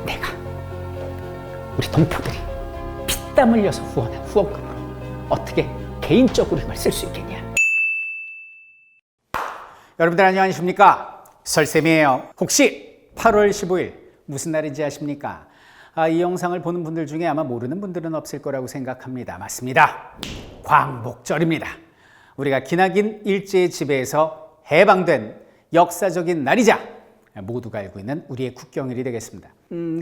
내가 우리 동포들이 피땀 흘려서 후원한 후원금으로 어떻게 개인적으로 이걸 쓸 수 있겠냐. 여러분들 안녕하십니까? 설쌤이에요. 혹시 8월 15일 무슨 날인지 아십니까? 이 영상을 보는 분들 중에 아마 모르는 분들은 없을 거라고 생각합니다. 맞습니다. 광복절입니다. 우리가 기나긴 일제의 지배에서 해방된 역사적인 날이자 모두가 알고 있는 우리의 국경일이 되겠습니다.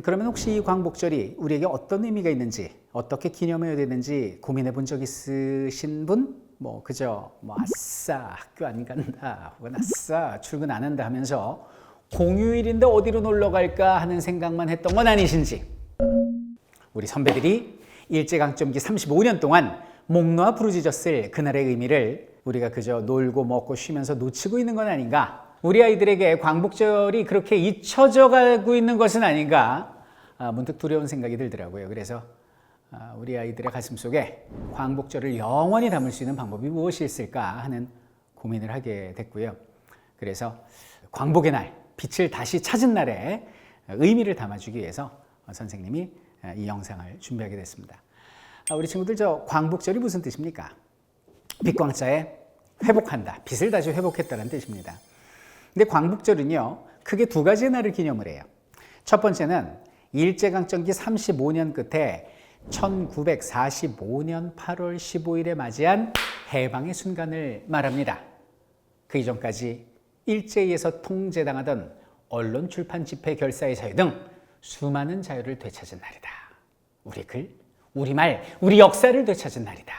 그러면 혹시 이 광복절이 우리에게 어떤 의미가 있는지, 어떻게 기념해야 되는지 고민해 본 적 있으신 분? 그저 아싸 학교 안 간다, 혹은 아싸 출근 안 한다 하면서 공휴일인데 어디로 놀러 갈까 하는 생각만 했던 건 아니신지. 우리 선배들이 일제강점기 35년 동안 목 놓아 부르짖었을 그날의 의미를 우리가 그저 놀고 먹고 쉬면서 놓치고 있는 건 아닌가? 우리 아이들에게 광복절이 그렇게 잊혀져 가고 있는 것은 아닌가? 문득 두려운 생각이 들더라고요. 그래서 우리 아이들의 가슴속에 광복절을 영원히 담을 수 있는 방법이 무엇이 있을까 하는 고민을 하게 됐고요. 그래서 광복의 날, 빛을 다시 찾은 날에 의미를 담아주기 위해서 선생님이 이 영상을 준비하게 됐습니다. 우리 친구들, 저 광복절이 무슨 뜻입니까? 빛광자에 회복한다, 빛을 다시 회복했다는 뜻입니다. 근데 광복절은요, 크게 두 가지의 날을 기념을 해요. 첫 번째는 일제강점기 35년 끝에 1945년 8월 15일에 맞이한 해방의 순간을 말합니다. 그 이전까지 일제에서 통제당하던 언론, 출판, 집회, 결사의 자유 등 수많은 자유를 되찾은 날이다. 우리 글, 우리 말, 우리 역사를 되찾은 날이다.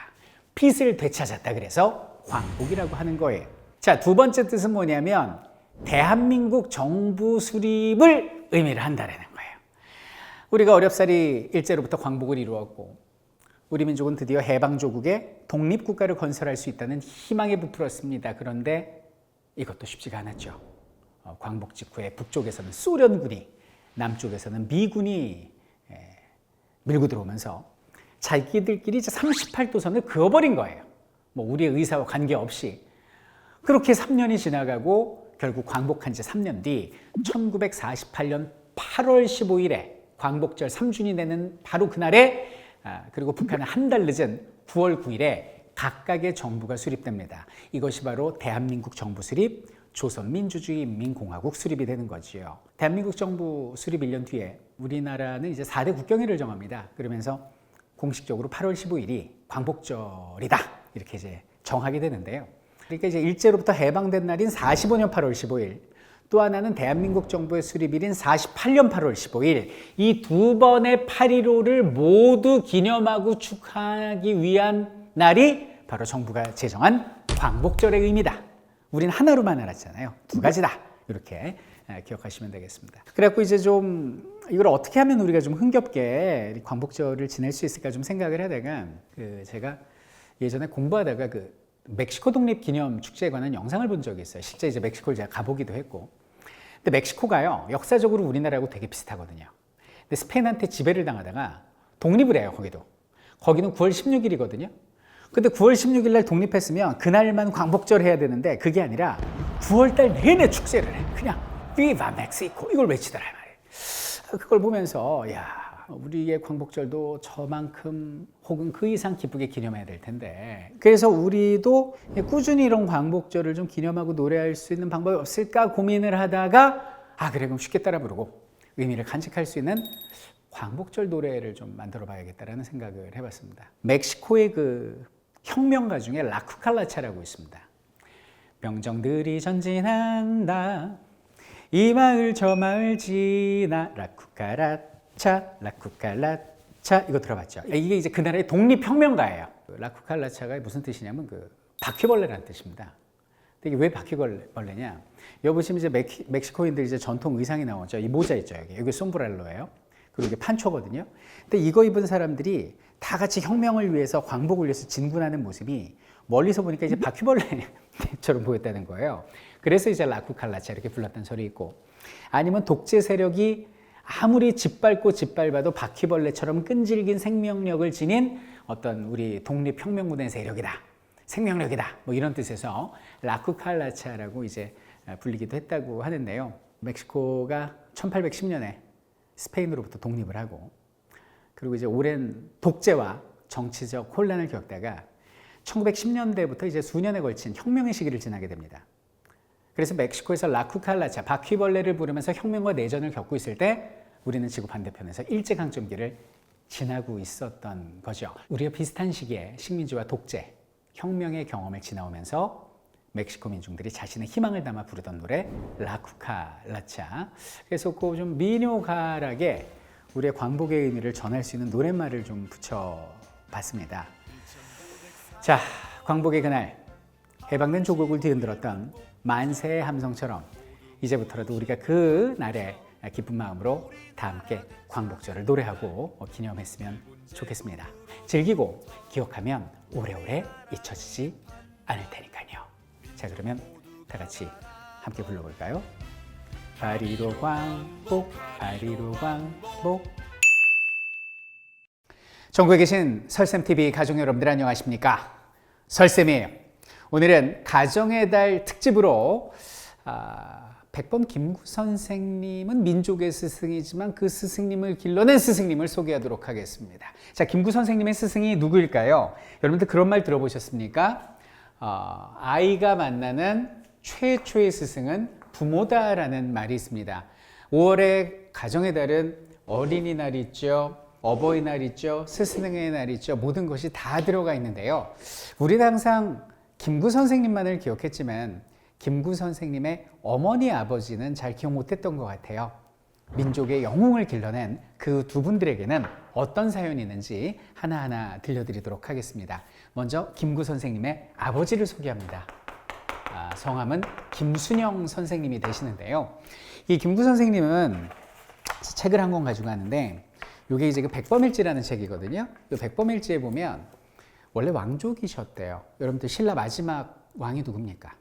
빛을 되찾았다. 그래서 광복이라고 하는 거예요. 자, 두 번째 뜻은 뭐냐면 대한민국 정부 수립을 의미를 한다는 거예요. 우리가 어렵사리 일제로부터 광복을 이루었고 우리 민족은 드디어 해방조국의 독립국가를 건설할 수 있다는 희망에 부풀었습니다. 그런데 이것도 쉽지가 않았죠. 광복 직후에 북쪽에서는 소련군이, 남쪽에서는 미군이 밀고 들어오면서 자기들끼리 이제 38도선을 그어버린 거예요. 우리의 의사와 관계없이. 그렇게 3년이 지나가고 결국 광복한 지 3년 뒤 1948년 8월 15일에 광복절 3주년이 되는 바로 그날에, 그리고 북한은 한 달 늦은 9월 9일에 각각의 정부가 수립됩니다. 이것이 바로 대한민국 정부 수립, 조선민주주의인민공화국 수립이 되는 거지요. 대한민국 정부 수립 1년 뒤에 우리나라는 이제 4대 국경일을 정합니다. 그러면서 공식적으로 8월 15일이 광복절이다, 이렇게 이제 정하게 되는데요. 그러니까 이제 일제로부터 해방된 날인 45년 8월 15일, 또 하나는 대한민국 정부의 수립일인 48년 8월 15일, 이 두 번의 8.15를 모두 기념하고 축하하기 위한 날이 바로 정부가 제정한 광복절의 의미다. 우린 하나로만 알았잖아요. 두 가지다. 이렇게 기억하시면 되겠습니다. 그래갖고 이제 좀 이걸 어떻게 하면 우리가 좀 흥겹게 광복절을 지낼 수 있을까 좀 생각을 하다가 제가 예전에 공부하다가 멕시코 독립기념 축제에 관한 영상을 본 적이 있어요. 실제 이제 멕시코를 제가 가보기도 했고. 근데 멕시코가요, 역사적으로 우리나라하고 되게 비슷하거든요. 근데 스페인한테 지배를 당하다가 독립을 해요, 거기도. 거기는 9월 16일이거든요. 근데 9월 16일 날 독립했으면 그날만 광복절 해야 되는데 그게 아니라 9월 달 내내 축제를 해. 그냥 비바 멕시코 이걸 외치더라 말이에요. 그걸 보면서 우리의 광복절도 저만큼 혹은 그 이상 기쁘게 기념해야 될 텐데, 그래서 우리도 꾸준히 이런 광복절을 좀 기념하고 노래할 수 있는 방법이 없을까 고민을 하다가 그래, 그럼 쉽게 따라 부르고 의미를 간직할 수 있는 광복절 노래를 좀 만들어 봐야겠다라는 생각을 해봤습니다. 멕시코의 혁명가 중에 라쿠칼라차라고 있습니다. 명정들이 전진한다, 이 마을 저 마을 지나 라쿠칼라차 라쿠칼라차, 이거 들어봤죠? 이게 이제 그 나라의 독립혁명가예요. 라쿠칼라차가 무슨 뜻이냐면 바퀴벌레라는 뜻입니다. 근데 이게 왜 바퀴벌레냐? 여기 보시면 이제 멕시코인들 이제 전통 의상이 나오죠. 이 모자 있죠, 여기 솜브렐로예요. 그리고 이게 판초거든요. 근데 이거 입은 사람들이 다 같이 혁명을 위해서, 광복을 위해서 진군하는 모습이 멀리서 보니까 이제 바퀴벌레처럼 보였다는 거예요. 그래서 이제 라쿠칼라차 이렇게 불렀다는 소리 있고, 아니면 독재 세력이 아무리 짓밟아도 바퀴벌레처럼 끈질긴 생명력을 지닌 어떤 우리 독립혁명군의 세력이다, 생명력이다, 이런 뜻에서 라쿠칼라차라고 이제 불리기도 했다고 하는데요. 멕시코가 1810년에 스페인으로부터 독립을 하고, 그리고 이제 오랜 독재와 정치적 혼란을 겪다가 1910년대부터 이제 수년에 걸친 혁명의 시기를 지나게 됩니다. 그래서 멕시코에서 라쿠칼라차, 바퀴벌레를 부르면서 혁명과 내전을 겪고 있을 때 우리는 지구 반대편에서 일제강점기를 지나고 있었던 거죠. 우리가 비슷한 시기에 식민지와 독재, 혁명의 경험을 지나오면서 멕시코 민중들이 자신의 희망을 담아 부르던 노래 라쿠칼라차. 그래서 그 좀 민요가락에 우리의 광복의 의미를 전할 수 있는 노랫말을 좀 붙여봤습니다. 자, 광복의 그날 해방된 조국을 뒤흔들었던 만세의 함성처럼 이제부터라도 우리가 그 날의 기쁜 마음으로 다 함께 광복절을 노래하고 기념했으면 좋겠습니다. 즐기고 기억하면 오래오래 잊혀지지 않을 테니까요. 자, 그러면 다 같이 함께 불러볼까요? 파리로 광복, 파리로 광복. 전국에 계신 설쌤TV 가족 여러분들 안녕하십니까? 설쌤이에요. 오늘은 가정의 달 특집으로 백범 김구 선생님은 민족의 스승이지만 그 스승님을 길러낸 스승님을 소개하도록 하겠습니다. 자, 김구 선생님의 스승이 누구일까요? 여러분들 그런 말 들어보셨습니까? 아이가 만나는 최초의 스승은 부모다라는 말이 있습니다. 5월에 가정의 달은 어린이날 있죠, 어버이날 있죠, 스승의 날 있죠. 모든 것이 다 들어가 있는데요. 우리는 항상 김구 선생님만을 기억했지만 김구 선생님의 어머니 아버지는 잘 기억 못했던 것 같아요. 민족의 영웅을 길러낸 그 두 분들에게는 어떤 사연이 있는지 하나하나 들려드리도록 하겠습니다. 먼저 김구 선생님의 아버지를 소개합니다. 성함은 김순영 선생님이 되시는데요. 이 김구 선생님은 책을 한 권 가지고 가는데 이게 이제 그 백범일지라는 책이거든요. 이 백범일지에 보면 원래 왕족이셨대요. 여러분들 신라 마지막 왕이 누굽니까?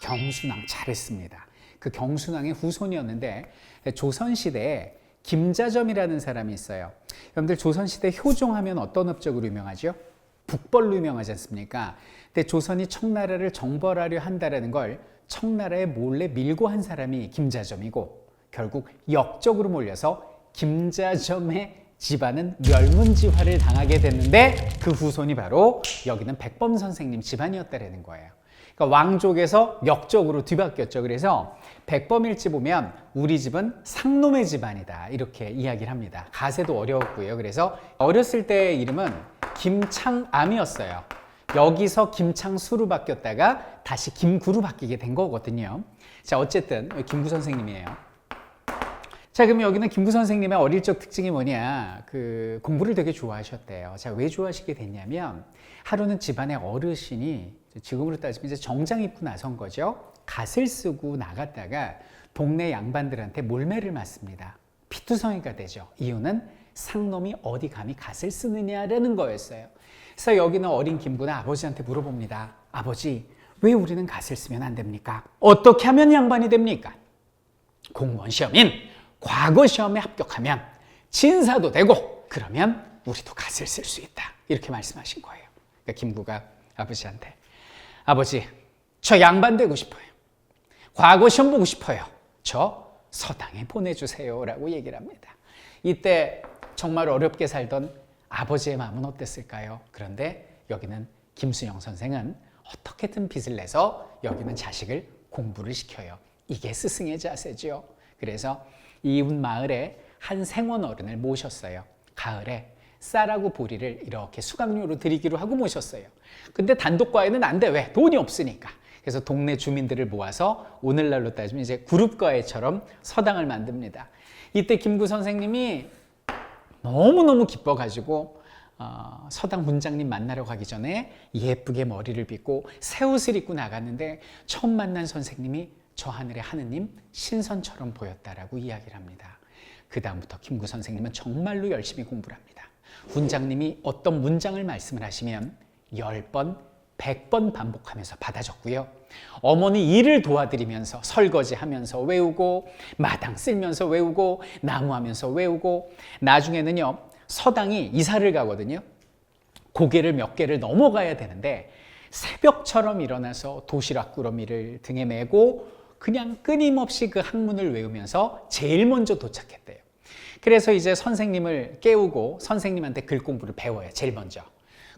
경순왕. 잘했습니다. 그 경순왕의 후손이었는데 조선시대에 김자점이라는 사람이 있어요. 여러분들 조선시대 효종하면 어떤 업적으로 유명하죠? 북벌로 유명하지 않습니까? 근데 조선이 청나라를 정벌하려 한다는 걸 청나라에 몰래 밀고 한 사람이 김자점이고 결국 역적으로 몰려서 김자점의 집안은 멸문지화를 당하게 됐는데 그 후손이 바로 여기는 백범 선생님 집안이었다는 거예요. 그러니까 왕족에서 역적으로 뒤바뀌었죠. 그래서 백범일지 보면 우리 집은 상놈의 집안이다 이렇게 이야기를 합니다. 가세도 어려웠고요. 그래서 어렸을 때 이름은 김창암이었어요. 여기서 김창수로 바뀌었다가 다시 김구로 바뀌게 된 거거든요. 자, 어쨌든 김구 선생님이에요. 자, 그럼 여기는 김구 선생님의 어릴 적 특징이 뭐냐? 공부를 되게 좋아하셨대요. 자, 왜 좋아하시게 됐냐면 하루는 집안의 어르신이 지금으로 따지면 이제 정장 입고 나선 거죠. 갓을 쓰고 나갔다가 동네 양반들한테 몰매를 맞습니다. 피투성이가 되죠. 이유는 상놈이 어디 감히 갓을 쓰느냐라는 거였어요. 그래서 여기는 어린 김구는 아버지한테 물어봅니다. 아버지, 왜 우리는 갓을 쓰면 안 됩니까? 어떻게 하면 양반이 됩니까? 공무원 시험인 과거 시험에 합격하면 진사도 되고 그러면 우리도 갓을 쓸 수 있다. 이렇게 말씀하신 거예요. 그러니까 김구가 아버지한테 아버지, 저 양반 되고 싶어요. 과거 시험 보고 싶어요. 저 서당에 보내주세요 라고 얘기를 합니다. 이때 정말 어렵게 살던 아버지의 마음은 어땠을까요? 그런데 여기는 김순영 선생은 어떻게든 빚을 내서 여기는 자식을 공부를 시켜요. 이게 스승의 자세죠. 그래서 이웃 마을에 한 생원 어른을 모셨어요. 가을에 쌀하고 보리를 이렇게 수강료로 드리기로 하고 모셨어요. 근데 단독 과외는 안 돼. 왜? 돈이 없으니까. 그래서 동네 주민들을 모아서 오늘날로 따지면 이제 그룹 과외처럼 서당을 만듭니다. 이때 김구 선생님이 너무너무 기뻐가지고 서당 문장님 만나러 가기 전에 예쁘게 머리를 빗고 새 옷을 입고 나갔는데 처음 만난 선생님이 저 하늘의 하느님 신선처럼 보였다라고 이야기를 합니다. 그 다음부터 김구 선생님은 정말로 열심히 공부를 합니다. 훈장님이 어떤 문장을 말씀을 하시면 10번, 100번 반복하면서 받아 적고요. 어머니 일을 도와드리면서 설거지하면서 외우고 마당 쓸면서 외우고 나무하면서 외우고 나중에는요 서당이 이사를 가거든요. 고개를 몇 개를 넘어가야 되는데 새벽처럼 일어나서 도시락 꾸러미를 등에 메고 그냥 끊임없이 그 학문을 외우면서 제일 먼저 도착했대요. 그래서 이제 선생님을 깨우고 선생님한테 글 공부를 배워요. 제일 먼저.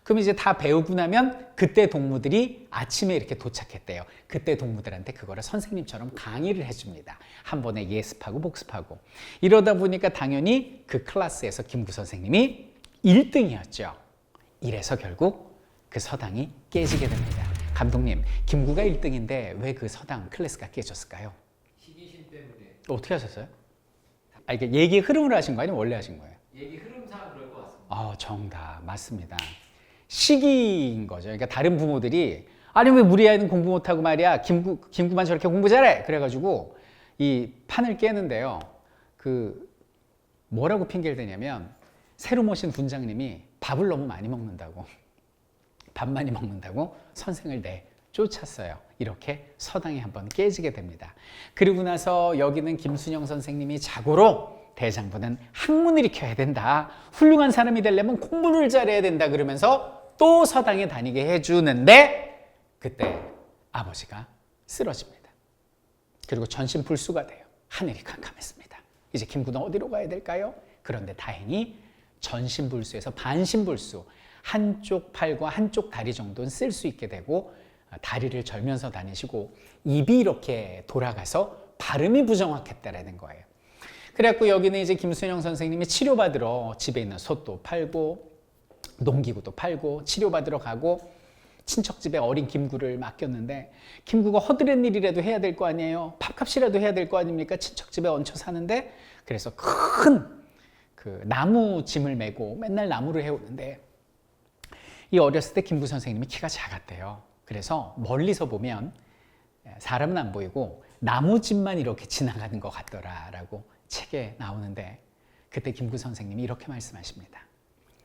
그럼 이제 다 배우고 나면 그때 동무들이 아침에 이렇게 도착했대요. 그때 동무들한테 그거를 선생님처럼 강의를 해줍니다. 한 번에 예습하고 복습하고. 이러다 보니까 당연히 그 클래스에서 김구 선생님이 1등이었죠. 이래서 결국 그 서당이 깨지게 됩니다. 감독님, 김구가 1등인데 왜 그 서당 클래스가 깨졌을까요? 시기심 때문에. 어떻게 하셨어요? 이게 얘기 흐름으로 하신 거 아니면 원래 하신 거예요? 얘기 흐름상 그럴 것 같습니다. 정답 맞습니다. 시기인 거죠. 그러니까 다른 부모들이 아니 왜 우리 아이는 공부 못하고 말이야 김구만 저렇게 공부 잘해 그래가지고 이 판을 깨는데요. 그 뭐라고 핑계를 대냐면 새로 모신 분장님이 밥을 너무 많이 먹는다고 밥 많이 먹는다고 선생을 쫓았어요. 이렇게 서당이 한번 깨지게 됩니다. 그리고 나서 여기는 김순영 선생님이 자고로 대장부는 학문을 익혀야 된다. 훌륭한 사람이 되려면 공부를 잘해야 된다. 그러면서 또 서당에 다니게 해주는데 그때 아버지가 쓰러집니다. 그리고 전신불수가 돼요. 하늘이 캄캄했습니다. 이제 김구는 어디로 가야 될까요? 그런데 다행히 전신불수에서 반신불수 한쪽 팔과 한쪽 다리 정도는 쓸 수 있게 되고 다리를 절면서 다니시고 입이 이렇게 돌아가서 발음이 부정확했다라는 거예요. 그래갖고 여기는 이제 김순영 선생님이 치료받으러 집에 있는 솥도 팔고 농기구도 팔고 치료받으러 가고 친척 집에 어린 김구를 맡겼는데 김구가 허드렛 일이라도 해야 될 거 아니에요. 밥값이라도 해야 될 거 아닙니까? 친척 집에 얹혀 사는데 그래서 큰 그 나무 짐을 메고 맨날 나무를 해오는데 이 어렸을 때 김구 선생님이 키가 작았대요. 그래서 멀리서 보면 사람은 안 보이고 나무집만 이렇게 지나가는 것 같더라라고 책에 나오는데 그때 김구 선생님이 이렇게 말씀하십니다.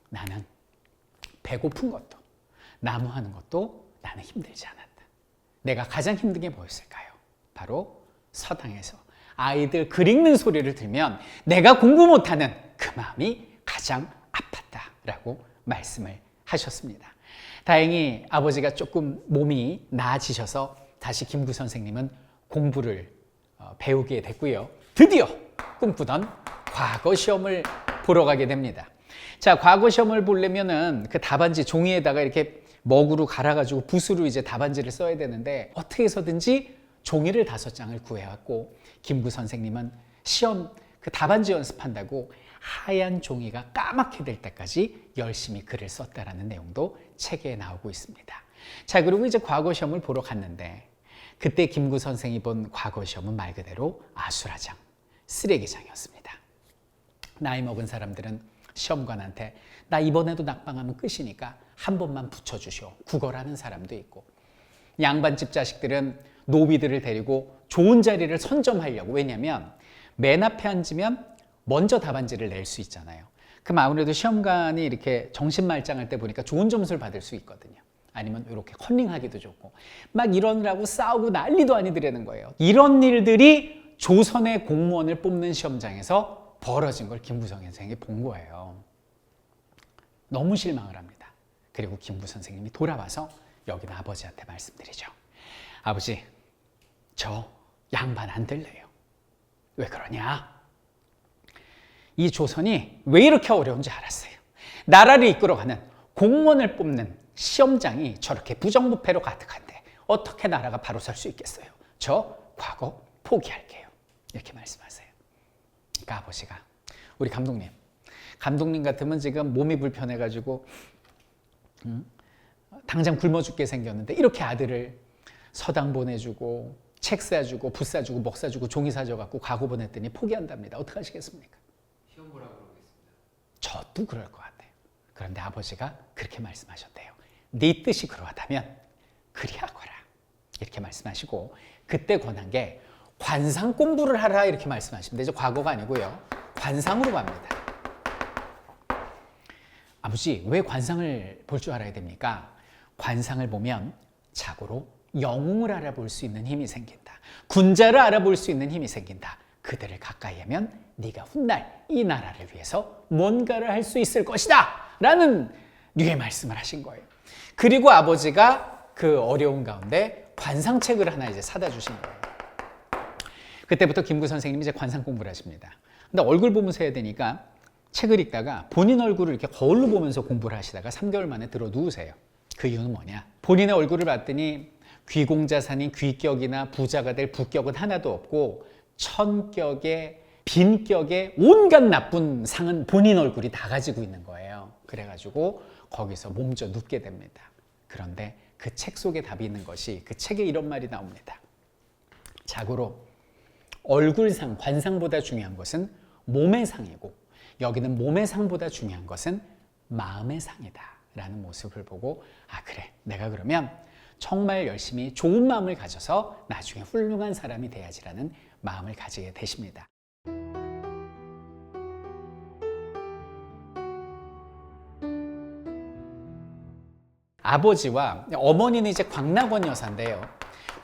나는 배고픈 것도 나무 하는 것도 나는 힘들지 않았다. 내가 가장 힘든 게 뭐였을까요? 바로 서당에서 아이들 글 읽는 소리를 들으면 내가 공부 못하는 그 마음이 가장 아팠다라고 말씀을 하셨습니다. 다행히 아버지가 조금 몸이 나아지셔서 다시 김구 선생님은 공부를 배우게 됐고요. 드디어 꿈꾸던 과거 시험을 보러 가게 됩니다. 자, 과거 시험을 보려면은 그 답안지 종이에다가 이렇게 먹으로 갈아가지고 붓으로 이제 답안지를 써야 되는데 어떻게 해서든지 종이를 5장을 구해왔고 김구 선생님은 시험 그 답안지 연습한다고 하얀 종이가 까맣게 될 때까지 열심히 글을 썼다라는 내용도 책에 나오고 있습니다. 자, 그리고 이제 과거 시험을 보러 갔는데 그때 김구 선생이 본 과거 시험은 말 그대로 아수라장, 쓰레기장이었습니다. 나이 먹은 사람들은 시험관한테 나 이번에도 낙방하면 끝이니까 한 번만 붙여주시오. 국어라는 사람도 있고 양반집 자식들은 노비들을 데리고 좋은 자리를 선점하려고 왜냐하면 맨 앞에 앉으면 먼저 답안지를 낼 수 있잖아요. 그럼 아무래도 시험관이 이렇게 정신말짱할 때 보니까 좋은 점수를 받을 수 있거든요. 아니면 이렇게 컨닝하기도 좋고 막 이러느라고 싸우고 난리도 아니더라는 거예요. 이런 일들이 조선의 공무원을 뽑는 시험장에서 벌어진 걸 김부성 선생이 본 거예요. 너무 실망을 합니다. 그리고 김구 선생님이 돌아와서 여기는 아버지한테 말씀드리죠. 아버지, 저 양반 안 될래요. 왜 그러냐? 이 조선이 왜 이렇게 어려운지 알았어요. 나라를 이끌어가는 공무원을 뽑는 시험장이 저렇게 부정부패로 가득한데 어떻게 나라가 바로 설 수 있겠어요? 저 과거 포기할게요. 이렇게 말씀하세요. 그러니까 아버지가 우리 감독님 같으면 지금 몸이 불편해가지고 당장 굶어 죽게 생겼는데 이렇게 아들을 서당 보내주고 책 사주고 붓 사주고 먹 사주고 종이 사줘갖고 과거 보냈더니 포기한답니다. 어떻게 하시겠습니까? 시험 보라고 그러겠습니다. 저도 그럴 것 같아요. 그런데 아버지가 그렇게 말씀하셨대요. 네 뜻이 그러하다면 그리하거라. 이렇게 말씀하시고 그때 권한 게 관상 공부를 하라 이렇게 말씀하십니다. 이제 과거가 아니고요. 관상으로 갑니다. 아버지, 왜 관상을 볼 줄 알아야 됩니까? 관상을 보면 자고로 영웅을 알아볼 수 있는 힘이 생긴다. 군자를 알아볼 수 있는 힘이 생긴다. 그들을 가까이 하면 네가 훗날 이 나라를 위해서 뭔가를 할 수 있을 것이다. 라는 류의 말씀을 하신 거예요. 그리고 아버지가 그 어려운 가운데 관상책을 하나 이제 사다 주신 거예요. 그때부터 김구 선생님이 이제 관상 공부를 하십니다. 근데 얼굴 보면서 해야 되니까 책을 읽다가 본인 얼굴을 이렇게 거울로 보면서 공부를 하시다가 3개월 만에 들어 누우세요. 그 이유는 뭐냐? 본인의 얼굴을 봤더니 귀공자산인 귀격이나 부자가 될 부격은 하나도 없고 천격에 빈격에 온갖 나쁜 상은 본인 얼굴이 다 가지고 있는 거예요. 그래가지고 거기서 몸져 눕게 됩니다. 그런데 그 책 속에 답이 있는 것이 그 책에 이런 말이 나옵니다. 자고로 얼굴상, 관상보다 중요한 것은 몸의 상이고 여기는 몸의 상보다 중요한 것은 마음의 상이다 라는 모습을 보고 아 그래 내가 그러면 정말 열심히 좋은 마음을 가져서 나중에 훌륭한 사람이 돼야지라는 마음을 가지게 되십니다. 아버지와 어머니는 이제 광락원 여사인데요.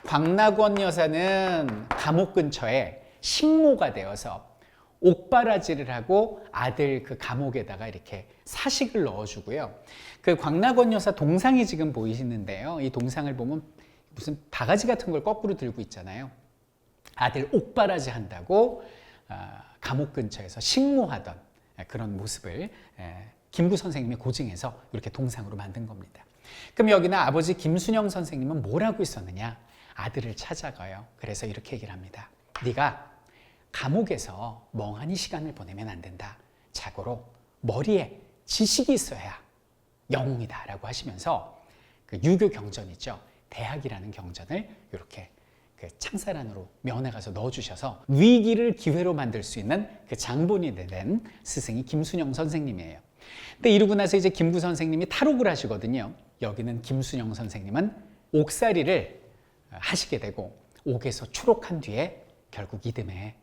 광락원 여사는 감옥 근처에 식모가 되어서 옥바라지를 하고 아들 그 감옥에다가 이렇게 사식을 넣어주고요. 그 광락원 여사 동상이 지금 보이시는데요. 이 동상을 보면 무슨 바가지 같은 걸 거꾸로 들고 있잖아요. 아들 옥바라지 한다고 감옥 근처에서 식모하던 그런 모습을 김구 선생님이 고증해서 이렇게 동상으로 만든 겁니다. 그럼 여기는 아버지 김순영 선생님은 뭘 하고 있었느냐? 아들을 찾아가요. 그래서 이렇게 얘기를 합니다. 네가 감옥에서 멍하니 시간을 보내면 안 된다. 자고로 머리에 지식이 있어야 영웅이다 라고 하시면서 그 유교 경전 있죠. 대학이라는 경전을 이렇게 그 창살 안으로 면회 가서 넣어주셔서 위기를 기회로 만들 수 있는 그 장본이 된 스승이 김순영 선생님이에요. 근데 이러고 나서 이제 김구 선생님이 탈옥을 하시거든요. 여기는 김순영 선생님은 옥살이를 하시게 되고 옥에서 추록한 뒤에 결국 이듬해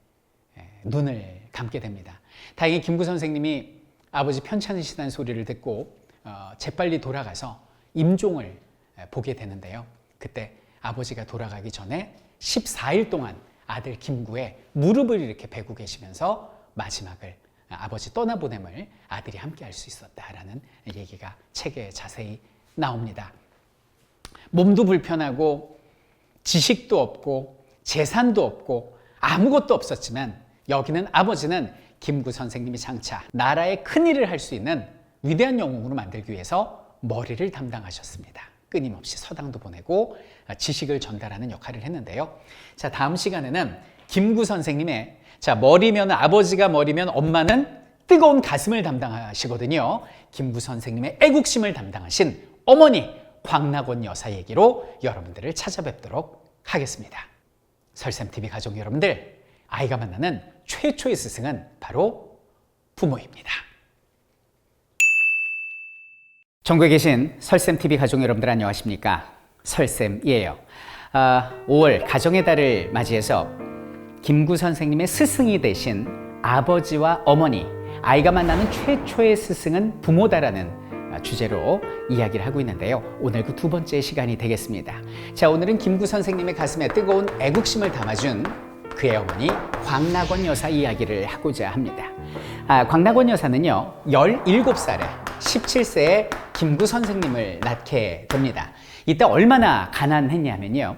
눈을 감게 됩니다. 다행히 김구 선생님이 아버지 편찮으시다는 소리를 듣고 재빨리 돌아가서 임종을 보게 되는데요. 그때 아버지가 돌아가기 전에 14일 동안 아들 김구의 무릎을 이렇게 베고 계시면서 마지막을 아버지 떠나보냄을 아들이 함께 할 수 있었다라는 얘기가 책에 자세히 나옵니다. 몸도 불편하고 지식도 없고 재산도 없고 아무것도 없었지만 여기는 아버지는 김구 선생님이 장차 나라의 큰일을 할 수 있는 위대한 영웅으로 만들기 위해서 머리를 담당하셨습니다. 끊임없이 서당도 보내고 지식을 전달하는 역할을 했는데요. 자, 다음 시간에는 김구 선생님의 머리면 아버지가 머리면 엄마는 뜨거운 가슴을 담당하시거든요. 김구 선생님의 애국심을 담당하신 어머니 광락원 여사 얘기로 여러분들을 찾아뵙도록 하겠습니다. 설쌤TV 가족 여러분들, 아이가 만나는 최초의 스승은 바로 부모입니다. 전국에 계신 설쌤TV 가족 여러분들 안녕하십니까? 설쌤이에요. 5월 가정의 달을 맞이해서 김구 선생님의 스승이 되신 아버지와 어머니, 아이가 만나는 최초의 스승은 부모다라는 주제로 이야기를 하고 있는데요. 오늘 그 두 번째 시간이 되겠습니다. 자, 오늘은 김구 선생님의 가슴에 뜨거운 애국심을 담아준 그의 어머니 광락원 여사 이야기를 하고자 합니다. 광락원 여사는요 17살에 17세에 김구 선생님을 낳게 됩니다. 이때 얼마나 가난했냐면요,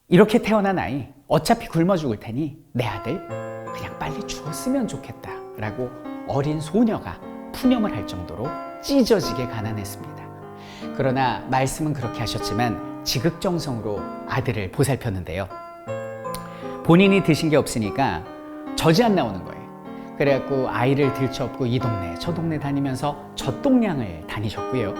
이렇게 태어난 아이 어차피 굶어 죽을 테니 내 아들 그냥 빨리 죽었으면 좋겠다 라고 어린 소녀가 푸념을 할 정도로 찢어지게 가난했습니다. 그러나 말씀은 그렇게 하셨지만 지극정성으로 아들을 보살폈는데요, 본인이 드신 게 없으니까 젖이 안 나오는 거예요. 그래갖고 아이를 들쳐업고 이 동네 저 동네 다니면서 젖동량을 다니셨고요.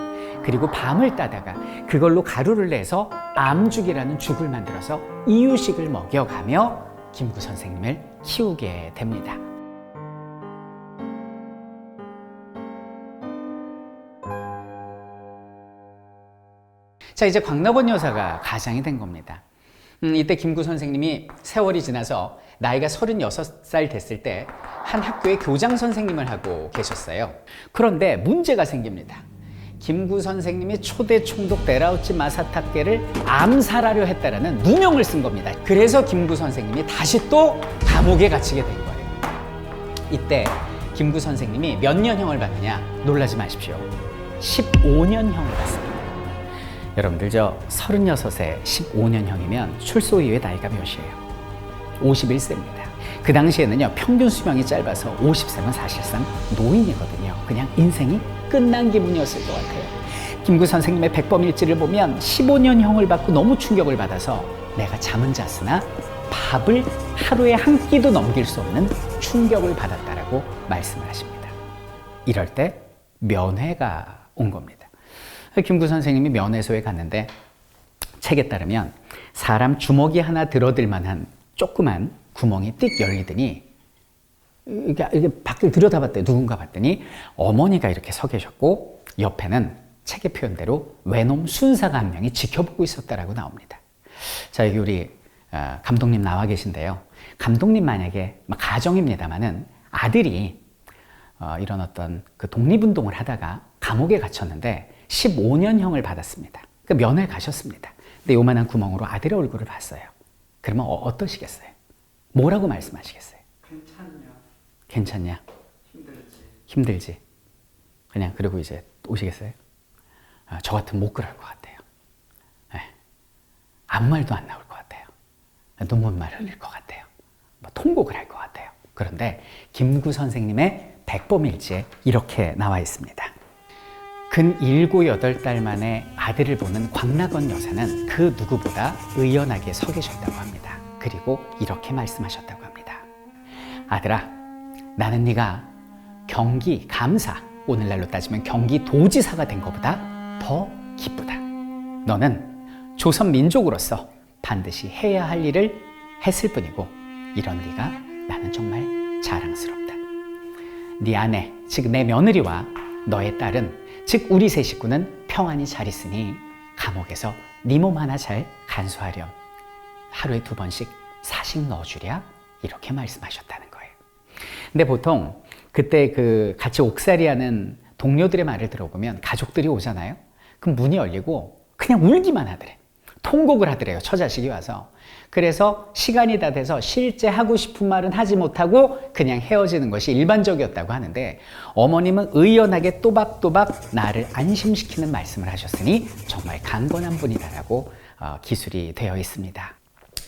그리고 밤을 따다가 그걸로 가루를 내서 암죽이라는 죽을 만들어서 이유식을 먹여가며 김구 선생님을 키우게 됩니다. 자, 이제 광락원 여사가 가장이 된 겁니다. 이때 김구 선생님이 세월이 지나서 나이가 36살 됐을 때 한 학교의 교장 선생님을 하고 계셨어요. 그런데 문제가 생깁니다. 김구 선생님이 초대 총독 데라우치 마사타케를 암살하려 했다라는 누명을 쓴 겁니다. 그래서 김구 선생님이 다시 또 감옥에 갇히게 된 거예요. 이때 김구 선생님이 몇 년형을 받느냐 놀라지 마십시오. 15년형을 받습니다. 여러분들 저 36에 15년형이면 출소 이후의 나이가 몇이에요? 51세입니다. 그 당시에는요, 평균 수명이 짧아서 50세면 사실상 노인이거든요. 그냥 인생이 끝난 기분이었을 것 같아요. 김구 선생님의 백범일지를 보면 15년형을 받고 너무 충격을 받아서 내가 잠은 잤으나 밥을 하루에 한 끼도 넘길 수 없는 충격을 받았다라고 말씀을 하십니다. 이럴 때 면회가 온 겁니다. 김구 선생님이 면회소에 갔는데 책에 따르면 사람 주먹이 하나 들어들 만한 조그만 구멍이 띡 열리더니 이게 밖을 들여다봤대요. 누군가 봤더니 어머니가 이렇게 서 계셨고 옆에는 책의 표현대로 외놈 순사가 한 명이 지켜보고 있었다라고 나옵니다. 자, 여기 우리 감독님 나와 계신데요. 감독님 만약에 가정입니다만은 아들이 이런 어떤 그 독립운동을 하다가 감옥에 갇혔는데 15년형을 받았습니다. 그 면회 가셨습니다. 근데 요만한 구멍으로 아들의 얼굴을 봤어요. 그러면 어떠시겠어요? 뭐라고 말씀하시겠어요? 괜찮냐? 괜찮냐? 힘들지. 힘들지? 그냥 그리고 이제 오시겠어요? 저 같으면 못 그럴 것 같아요. 네. 아무 말도 안 나올 것 같아요. 눈물만 흘릴 것 같아요. 통곡을 할 것 같아요. 그런데 김구 선생님의 백범일지에 이렇게 나와 있습니다. 근 7, 8달 만에 아들을 보는 광락원 여사는 그 누구보다 의연하게 서 계셨다고 합니다. 그리고 이렇게 말씀하셨다고 합니다. 아들아, 나는 네가 경기 감사, 오늘날로 따지면 경기도지사가 된 것보다 더 기쁘다. 너는 조선 민족으로서 반드시 해야 할 일을 했을 뿐이고 이런 네가 나는 정말 자랑스럽다. 네 아내, 즉 내 며느리와 너의 딸은, 즉 우리 세 식구는 평안히 잘 있으니 감옥에서 네 몸 하나 잘 간수하렴. 하루에 2번씩 사식 넣어주랴. 이렇게 말씀하셨다는 거예요. 근데 보통 그때 그 같이 옥살이하는 동료들의 말을 들어보면 가족들이 오잖아요. 그럼 문이 열리고 그냥 울기만 하더래. 통곡을 하더래요. 처자식이 와서. 그래서 시간이 다 돼서 실제 하고 싶은 말은 하지 못하고 그냥 헤어지는 것이 일반적이었다고 하는데 어머님은 의연하게 또박또박 나를 안심시키는 말씀을 하셨으니 정말 강건한 분이다라고 기술이 되어 있습니다.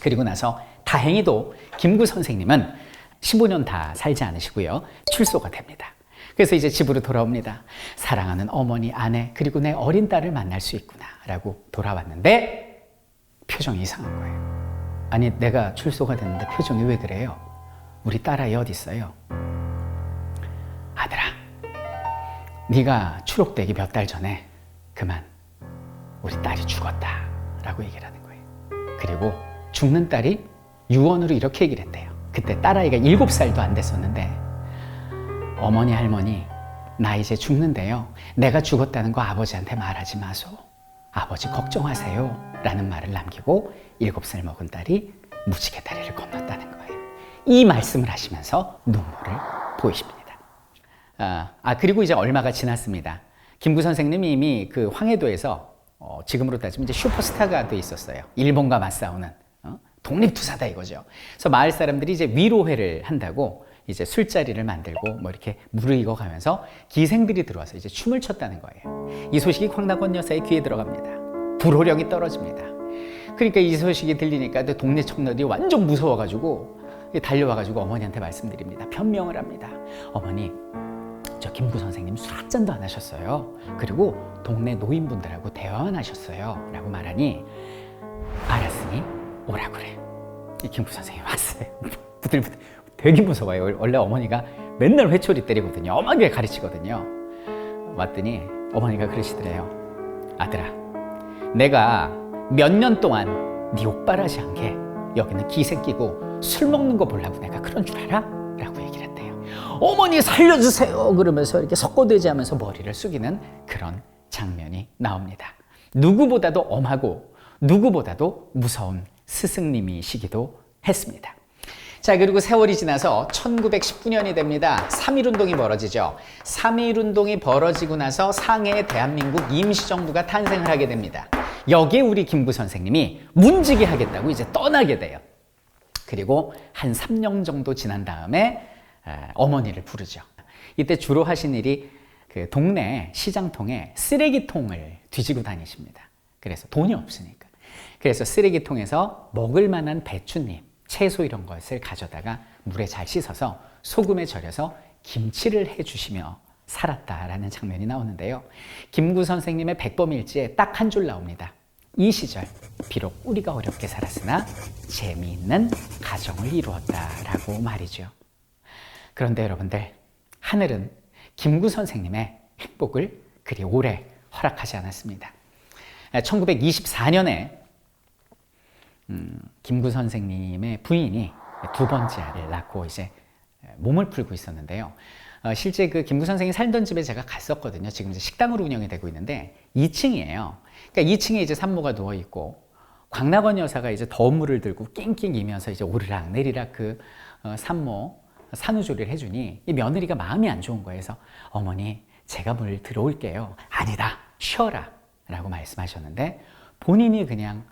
그리고 나서 다행히도 김구 선생님은 15년 다 살지 않으시고요. 출소가 됩니다. 그래서 이제 집으로 돌아옵니다. 사랑하는 어머니, 아내, 그리고 내 어린 딸을 만날 수 있구나 라고 돌아왔는데 표정이 이상한 거예요. 아니, 내가 출소가 됐는데 표정이 왜 그래요? 우리 딸아이 어디 있어요? 아들아, 네가 추록되기 몇 달 전에 그만 우리 딸이 죽었다 라고 얘기를 하는 거예요. 그리고 죽는 딸이 유언으로 이렇게 얘기를 했대요. 그때 딸아이가 7살도 안 됐었는데 어머니, 할머니, 나 이제 죽는데요. 내가 죽었다는 거 아버지한테 말하지 마소. 아버지 걱정하세요. 라는 말을 남기고 7살 먹은 딸이 무지개 다리를 건넜다는 거예요. 이 말씀을 하시면서 눈물을 보이십니다. 그리고 이제 얼마가 지났습니다. 김구 선생님이 이미 그 황해도에서 지금으로 따지면 이제 슈퍼스타가 돼 있었어요. 일본과 맞싸우는 독립투사다 이거죠. 그래서 마을 사람들이 이제 위로회를 한다고 이제 술자리를 만들고 뭐 이렇게 무르익어가면서 기생들이 들어와서 이제 춤을 췄다는 거예요. 이 소식이 광락원 여사의 귀에 들어갑니다. 불호령이 떨어집니다. 그러니까 이 소식이 들리니까 동네 청년들이 완전 무서워가지고 달려와가지고 어머니한테 말씀드립니다. 변명을 합니다. 어머니, 저 김구 선생님 술 한 잔도 안 하셨어요. 그리고 동네 노인분들하고 대화만 하셨어요. 라고 말하니 알았으니 오라 그래. 이 김구 선생님 왔어요. 부들부들. 되게 무서워요. 원래 어머니가 맨날 회초리 때리거든요. 엄하게 가르치거든요. 왔더니 어머니가 그러시더래요. 아들아, 내가 몇 년 동안 네 욕바라지 한 게 여기는 기생 끼고 술 먹는 거 보려고 내가 그런 줄 알아? 라고 얘기를 했대요. 어머니 살려주세요 그러면서 이렇게 석고대지 하면서 머리를 숙이는 그런 장면이 나옵니다. 누구보다도 엄하고 누구보다도 무서운 스승님이시기도 했습니다. 자, 그리고 세월이 지나서 1919년이 됩니다. 3.1운동이 벌어지죠. 3.1운동이 벌어지고 나서 상해의 대한민국 임시정부가 탄생을 하게 됩니다. 여기에 우리 김구 선생님이 문지기 하겠다고 이제 떠나게 돼요. 그리고 한 3년 정도 지난 다음에 어머니를 부르죠. 이때 주로 하신 일이 그 동네 시장통에 쓰레기통을 뒤지고 다니십니다. 그래서 돈이 없으니까. 그래서 쓰레기통에서 먹을 만한 배춧잎, 채소 이런 것을 가져다가 물에 잘 씻어서 소금에 절여서 김치를 해주시며 살았다라는 장면이 나오는데요. 김구 선생님의 백범일지에 딱 한 줄 나옵니다. 이 시절 비록 우리가 어렵게 살았으나 재미있는 가정을 이루었다라고 말이죠. 그런데 여러분들, 하늘은 김구 선생님의 행복을 그리 오래 허락하지 않았습니다. 1924년에 김구 선생님의 부인이 두 번째 아이를 낳고 이제 몸을 풀고 있었는데요. 실제 그 김구 선생이 살던 집에 제가 갔었거든요. 지금 이제 식당으로 운영이 되고 있는데 2층이에요. 그러니까 2층에 이제 산모가 누워 있고 광락원 여사가 이제 더운 물을 들고 낑낑이면서 이제 오르락 내리락 그 산모 산후조리를 해주니 이 며느리가 마음이 안 좋은 거예요. 그래서 어머니 제가 물 들어올게요. 아니다, 쉬어라 라고 말씀하셨는데 본인이 그냥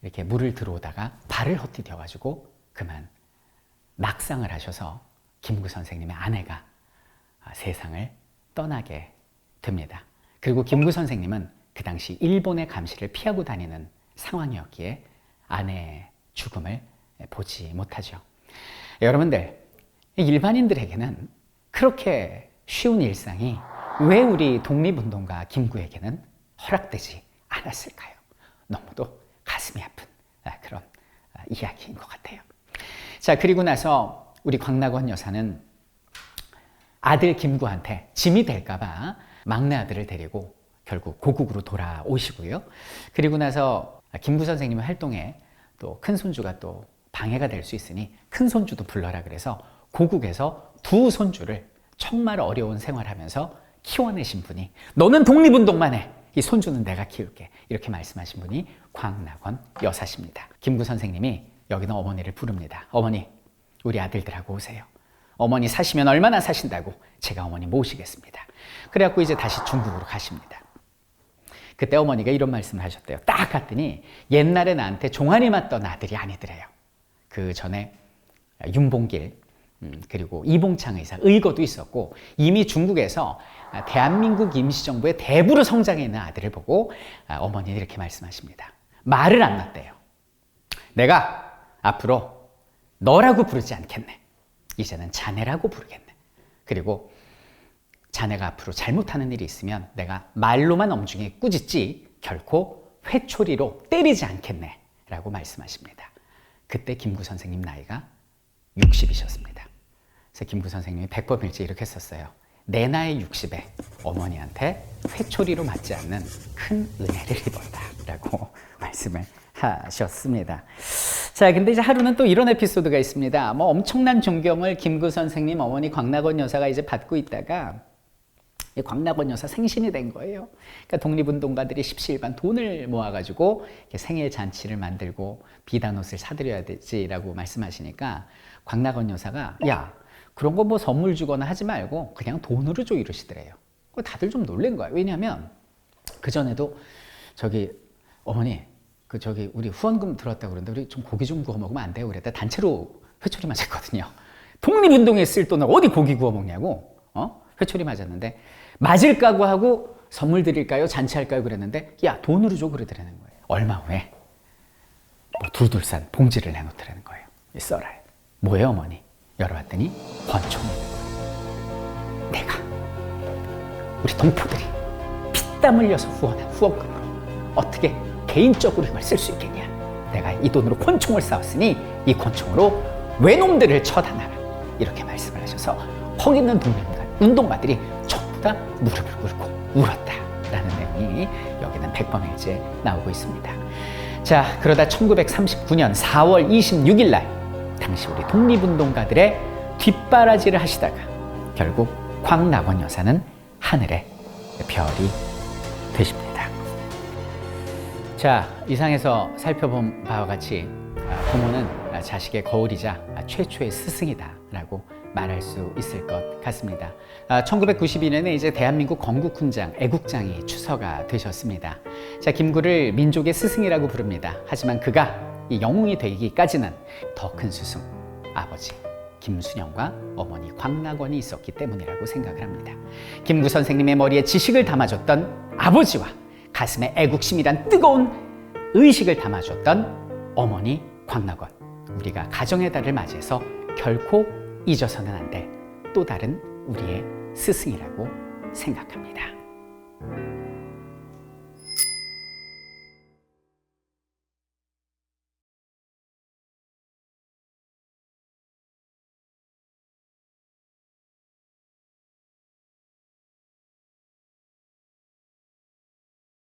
이렇게 물을 들어오다가 발을 헛디뎌 가지고 그만 낙상을 하셔서 김구 선생님의 아내가 세상을 떠나게 됩니다. 그리고 김구 선생님은 그 당시 일본의 감시를 피하고 다니는 상황이었기에 아내의 죽음을 보지 못하죠. 여러분들, 일반인들에게는 그렇게 쉬운 일상이 왜 우리 독립운동가 김구에게는 허락되지 않았을까요? 너무도 가슴이 아픈 그런 이야기인 것 같아요. 자, 그리고 나서 우리 광락원 여사는 아들 김구한테 짐이 될까봐 막내 아들을 데리고 결국 고국으로 돌아오시고요. 그리고 나서 김구 선생님의 활동에 또 큰 손주가 또 방해가 될 수 있으니 큰 손주도 불러라 그래서 고국에서 두 손주를 정말 어려운 생활하면서 키워내신 분이 너는 독립운동만 해. 이 손주는 내가 키울게. 이렇게 말씀하신 분이 광락원 여사십니다. 김구 선생님이 여기는 어머니를 부릅니다. 어머니, 우리 아들들하고 오세요. 어머니 사시면 얼마나 사신다고 제가 어머니 모시겠습니다. 그래갖고 이제 다시 중국으로 가십니다. 그때 어머니가 이런 말씀을 하셨대요. 딱 갔더니 옛날에 나한테 종아리 맞던 아들이 아니더래요. 그 전에 윤봉길 그리고 이봉창 의사, 의거도 있었고 이미 중국에서 대한민국 임시정부의 대부로 성장해 있는 아들을 보고 어머니는 이렇게 말씀하십니다. 말을 안 놨대요. 내가 앞으로 너라고 부르지 않겠네. 이제는 자네라고 부르겠네. 그리고 자네가 앞으로 잘못하는 일이 있으면 내가 말로만 엄중히 꾸짖지 결코 회초리로 때리지 않겠네 라고 말씀하십니다. 그때 김구 선생님 나이가 60이셨습니다. 그래서 김구 선생님이 백범일지 이렇게 썼어요. 내 나이 60에 어머니한테 회초리로 맞지 않는 큰 은혜를 입었다 라고 말씀을 하셨습니다. 자, 근데 이제 하루는 또 이런 에피소드가 있습니다. 뭐 엄청난 존경을 김구 선생님 어머니 광락원 여사가 이제 받고 있다가 이 광락원 여사 생신이 된 거예요. 그러니까 독립운동가들이 십시일반 돈을 모아가지고 생일 잔치를 만들고 비단 옷을 사드려야 되지라고 말씀하시니까 광락원 여사가 야, 그런 거 뭐 선물 주거나 하지 말고 그냥 돈으로 줘 이러시더래요. 다들 좀 놀란 거예요. 왜냐하면 그 전에도 저기 어머니 그 저기 우리 후원금 들었다고 그러는데 우리 좀 고기 좀 구워 먹으면 안 돼요? 그랬다 단체로 회초리 맞았거든요. 독립운동에 쓸 돈을 어디 고기 구워 먹냐고 회초리 맞았는데 맞을 각오하고 선물 드릴까요? 잔치할까요? 그랬는데 야 돈으로 줘 그러더라는 거예요. 얼마 후에 뭐 둘둘산 봉지를 내놓더라는 거예요. 써라요. 뭐예요 어머니? 열어봤더니 권총이 있는 거예요. 내가 우리 동포들이 피땀 흘려서 후원한 후원금으로 어떻게 개인적으로 이걸 쓸 수 있겠냐. 내가 이 돈으로 권총을 싸웠으니 이 권총으로 외놈들을 처단하라. 이렇게 말씀을 하셔서 거기 있는 운동가들이 전부 다 무릎을 꿇고 울었다라는 내용이 여기는 백범일지에 나오고 있습니다. 자, 그러다 1939년 4월 26일 날 당시 우리 독립운동가들의 뒷바라지를 하시다가 결국 광락원 여사는 하늘의 별이 되십니다. 자, 이상에서 살펴본 바와 같이 부모는 자식의 거울이자 최초의 스승이다 라고 말할 수 있을 것 같습니다. 1992년에 이제 대한민국 건국훈장, 애국장이 추서가 되셨습니다. 자, 김구를 민족의 스승이라고 부릅니다. 하지만 그가 이 영웅이 되기까지는 더 큰 스승, 아버지 김순영과 어머니 광락원이 있었기 때문이라고 생각을 합니다. 김구 선생님의 머리에 지식을 담아줬던 아버지와 가슴에 애국심이란 뜨거운 의식을 담아줬던 어머니 광락원, 우리가 가정의 달을 맞이해서 결코 잊어서는 안 돼 또 다른 우리의 스승이라고 생각합니다.